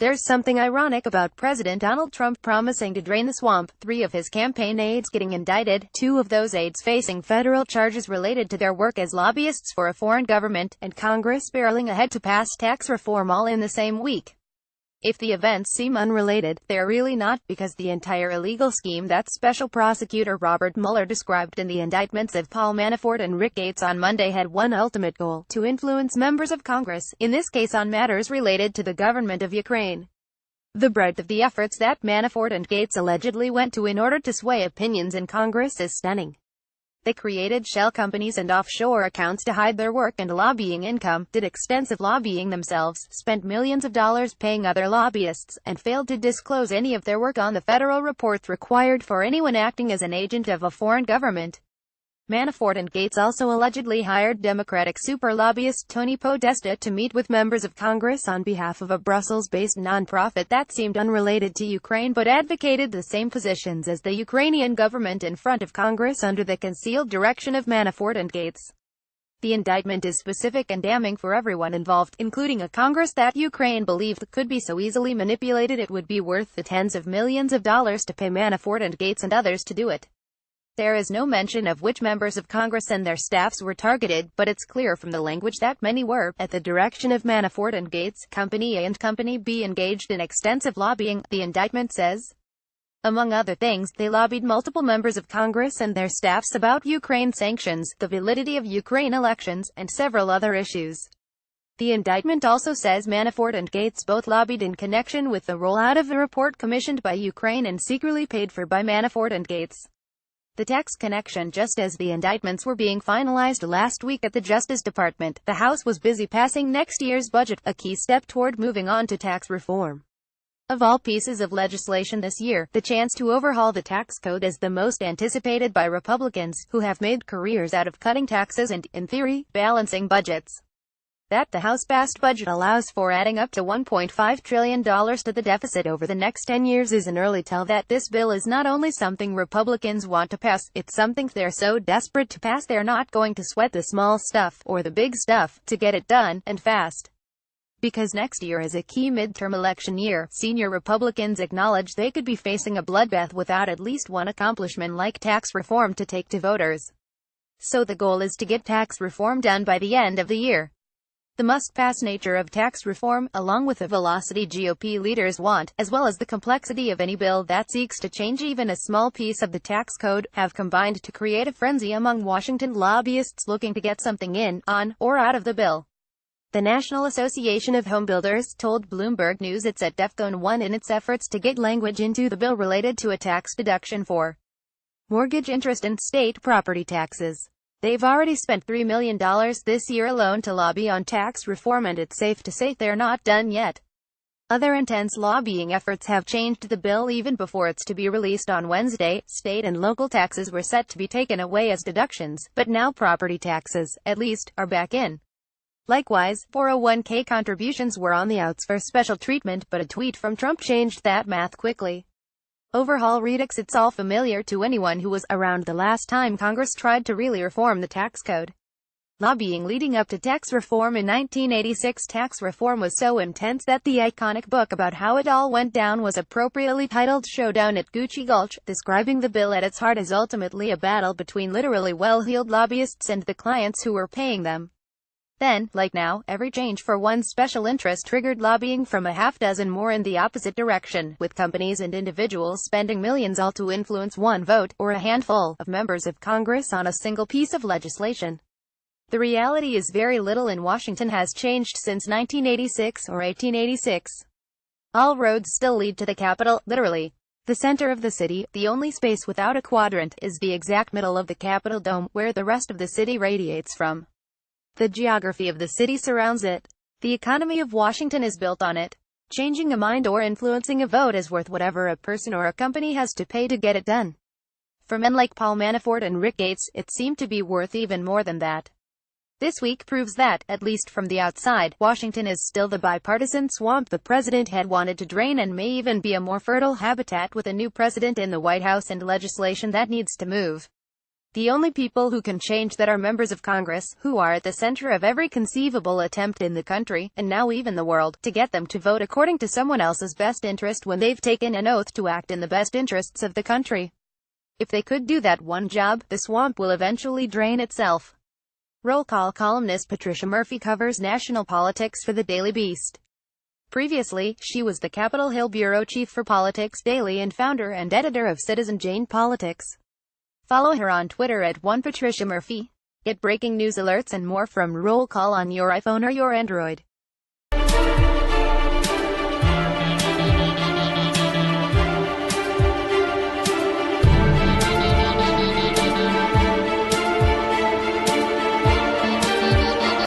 There's something ironic about President Donald Trump promising to drain the swamp, 3 of his campaign aides getting indicted, 2 of those aides facing federal charges related to their work as lobbyists for a foreign government, and Congress barreling ahead to pass tax reform all in the same week. If the events seem unrelated, they're really not, because the entire illegal scheme that Special Prosecutor Robert Mueller described in the indictments of Paul Manafort and Rick Gates on Monday had one ultimate goal: to influence members of Congress, in this case on matters related to the government of Ukraine. The breadth of the efforts that Manafort and Gates allegedly went to in order to sway opinions in Congress is stunning. They created shell companies and offshore accounts to hide their work and lobbying income, did extensive lobbying themselves, spent millions of dollars paying other lobbyists, and failed to disclose any of their work on the federal reports required for anyone acting as an agent of a foreign government. Manafort and Gates also allegedly hired Democratic super lobbyist Tony Podesta to meet with members of Congress on behalf of a Brussels-based nonprofit that seemed unrelated to Ukraine but advocated the same positions as the Ukrainian government in front of Congress under the concealed direction of Manafort and Gates. The indictment is specific and damning for everyone involved, including a Congress that Ukraine believed could be so easily manipulated it would be worth the tens of millions of dollars to pay Manafort and Gates and others to do it. There is no mention of which members of Congress and their staffs were targeted, but it's clear from the language that many were, at the direction of Manafort and Gates, Company A and Company B, engaged in extensive lobbying, the indictment says. Among other things, they lobbied multiple members of Congress and their staffs about Ukraine sanctions, the validity of Ukraine elections, and several other issues. The indictment also says Manafort and Gates both lobbied in connection with the rollout of a report commissioned by Ukraine and secretly paid for by Manafort and Gates. The tax connection: just as the indictments were being finalized last week at the Justice Department, the House was busy passing next year's budget, a key step toward moving on to tax reform. Of all pieces of legislation this year, the chance to overhaul the tax code is the most anticipated by Republicans, who have made careers out of cutting taxes and, in theory, balancing budgets. That the House-passed budget allows for adding up to $1.5 trillion to the deficit over the next 10 years is an early tell that this bill is not only something Republicans want to pass, it's something they're so desperate to pass they're not going to sweat the small stuff, or the big stuff, to get it done, and fast. Because next year is a key midterm election year, senior Republicans acknowledge they could be facing a bloodbath without at least one accomplishment like tax reform to take to voters. So the goal is to get tax reform done by the end of the year. The must-pass nature of tax reform, along with the velocity GOP leaders want, as well as the complexity of any bill that seeks to change even a small piece of the tax code, have combined to create a frenzy among Washington lobbyists looking to get something in, on, or out of the bill. The National Association of Home Builders told Bloomberg News it's at DEFCON 1 in its efforts to get language into the bill related to a tax deduction for mortgage interest and state property taxes. They've already spent $3 million this year alone to lobby on tax reform, and it's safe to say they're not done yet. Other intense lobbying efforts have changed the bill even before it's to be released on Wednesday. State and local taxes were set to be taken away as deductions, but now property taxes, at least, are back in. Likewise, 401k contributions were on the outs for special treatment, but a tweet from Trump changed that math quickly. Overhaul redux: it's all familiar to anyone who was around the last time Congress tried to really reform the tax code. Lobbying leading up to tax reform in 1986. Tax reform was so intense that the iconic book about how it all went down was appropriately titled Showdown at Gucci Gulch, describing the bill at its heart as ultimately a battle between literally well-heeled lobbyists and the clients who were paying them. Then, like now, every change for one special interest triggered lobbying from a half-dozen more in the opposite direction, with companies and individuals spending millions all to influence one vote, or a handful, of members of Congress on a single piece of legislation. The reality is very little in Washington has changed since 1986 or 1886. All roads still lead to the Capitol, literally. The center of the city, the only space without a quadrant, is the exact middle of the Capitol dome, where the rest of the city radiates from. The geography of the city surrounds it. The economy of Washington is built on it. Changing a mind or influencing a vote is worth whatever a person or a company has to pay to get it done. For men like Paul Manafort and Rick Gates, it seemed to be worth even more than that. This week proves that, at least from the outside, Washington is still the bipartisan swamp the president had wanted to drain, and may even be a more fertile habitat with a new president in the White House and legislation that needs to move. The only people who can change that are members of Congress, who are at the center of every conceivable attempt in the country, and now even the world, to get them to vote according to someone else's best interest when they've taken an oath to act in the best interests of the country. If they could do that one job, the swamp will eventually drain itself. Roll call columnist Patricia Murphy covers national politics for the Daily Beast. Previously, she was the Capitol Hill bureau chief for Politics Daily and founder and editor of Citizen Jane Politics. Follow her on Twitter at @1PatriciaMurphy. Get breaking news alerts and more from Roll Call on your iPhone or your Android.